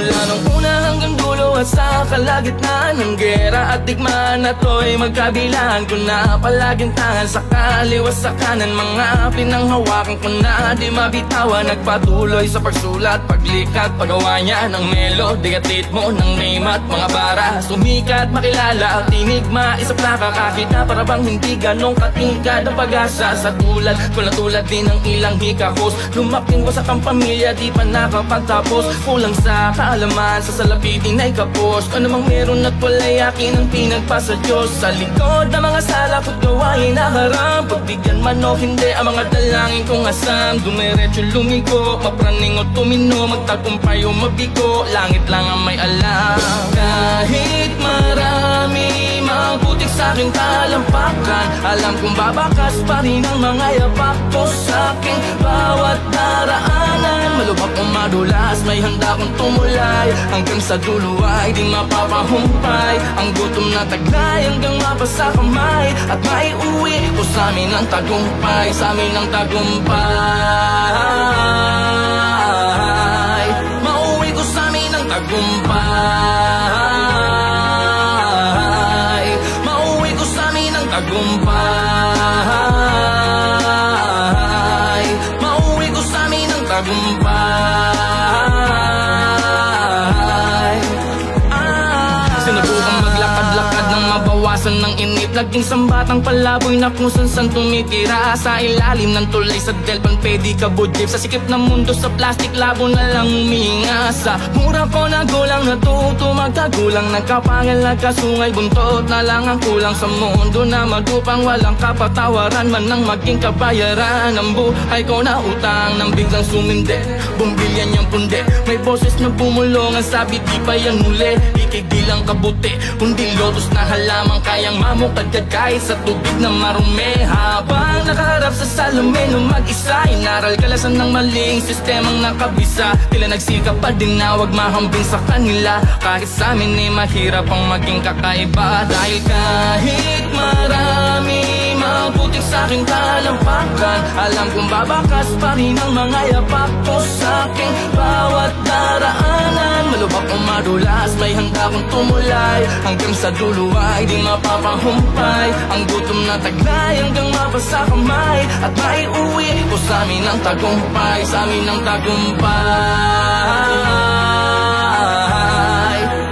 Mula nung una hanggang dulo at sa kalagitnaan ng gera at digmaan na to'y magkabilaan ko na palaging tangan sa kaliwa sa kanan. Mga pinanghawakan ko na di mabitawan. Nagpatuloy sa pagsulat, paglikat, paggawa niya ng melody at ritmo ng name at mga bara. Sumikat, makilala at tinigma, isa plaka kahit na parabang hindi ganong katingkad ang pag-asa. Sa tulad ko na tulad din ng ilang hikahos, lumaking ko sa kampamilya di pa nakapagtapos. Kulang sa kaalaman, sa salapitin ay kapos. Kung namang meron at wala'y akin ang pinagpasa Diyos. Sa likod ng mga sala ko't gawain na haram, pagbigyan man o hindi ang mga dalangin kong asam. Dumiretso lumiko, mapraning o tumino, magtagumpay o mabigo, langit lang ang may alam. Kahit marami mabutik sa aking talampakan, alam kong babakas pa rin ang mga yapak ko sa aking bawat daraanan. Malubak o madulas, may handa kong tumulay, hanggang sa dulo ay di mapapahumpay. Ang gutom na taglay hanggang mapasa kamay, at maiuwi ko sa amin ang tagumpay, sa amin ang tagumpay. Mauwi ko sa amin ang tagumpay, mauwi ko sa amin ang tagumpay, mauwi ko sa amin ang tagumpay. Sinubukang maglakad-lakad ng mabawasan ng init, laging sambatang palaboy na kung san tumitira. Sa ilalim ng tulay sa Delpan, pwede ka budjip. Sa sikip ng mundo sa plastic, labo na lang huminga. Sa mura ko na gulang, natuto magkagulang, nagkapangal, nagkasungay, buntot na lang ang kulang. Sa mundo na madupang walang kapatawaran man nang maging kabayaran. Ang buhay ko na utang nang biglang sumindi, bumbilyan niyang pundi. May boses na bumulong, ang sabi di pa yan muli. Ikay di lang kabuti, kundi lotus na halamang kayang mamukadkad kahit sa tubig na marumi. Habang nakaharap sa salamin ng mag-isa, inaral kalasan ng maling sistemang nakabisa. Tila nagsikap pa din na wag mahambing sa kanila, kahit sa amin ay mahirap ang maging kakaiba. Dahil kahit marami mabuting sa aking talampakan, alam kong babakas pa rin ang mga yapak ko sa aking bawat daraanan. Malubak o madulas, may handa kong tumulay, hanggang sa dulo ay di mapapahumpay. Ang gutom na taglay hanggang mapasa kamay, at maiuwi ko sa amin ang tagumpay, sa amin ang tagumpay.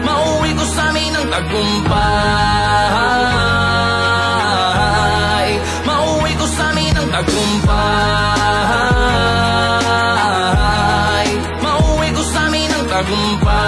Mauwi ko sa amin ang tagumpay, mauwi ko sa amin ang tagumpay, mauwi ko sa amin ang tagumpay.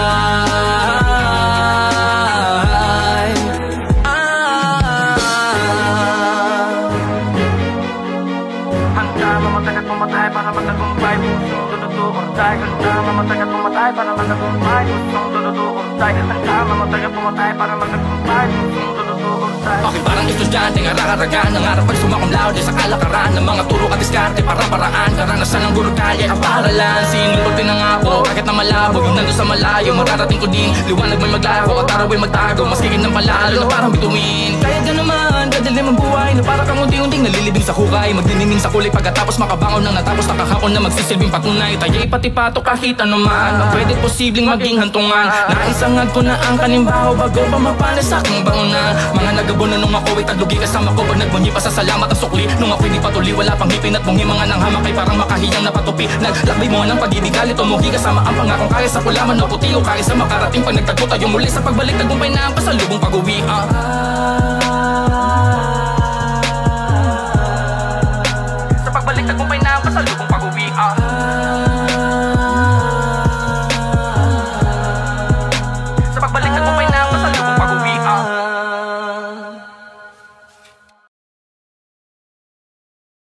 Handa mamatay at pumatay para magtagumpay, pusong dududuortay. Handa mamatay at pumatay para magtagumpay, pusong dududuortay. Handa mamatay at pumatay para magtagumpay, pusong dududuortay. Bakit parang estudyante, ngararagan, nangarap pag sumakom laude sa kalakaran ng mga turo at diskarte, parang-paraan, karanasan ng guro kalye ang paralan. Sinulog din ang ako, kahit na malabo, yung nandun sa malayo, mararating ko din. Liwanag may maglaho at araw ay magtago, mas kigin ng palalo na parang bituin. Kaya ganaman, dadalim ang buhay na para kang unti-unting nalilibing sa hukay, magdiniming sa kulay pagkatapos makabangon ng natapos na kahapon na magsisilbing patunay. Tayo'y patipato kahit anuman, na pwede posibleng maging hantungan. Naisangag ko na ang kanimbaho bago pa mapanis sa aking bangunan. Mga nagabon na nung ako'y taglugi kasama ko, pag nagbunyi pa sa salamat at sukli. Nung ako'y di patuli, wala pang hipin at bungi, mga nang hamak ay parang makahiyang napatupi. Naglakbay mo ng pag-ibig, galit o muhi kasama ang pangakong kaya sa kulaman o puti o kaya sa makarating. Pag nagtagpo tayo muli sa pagbalik, tagumpay na ang pasalubong pag-uwi.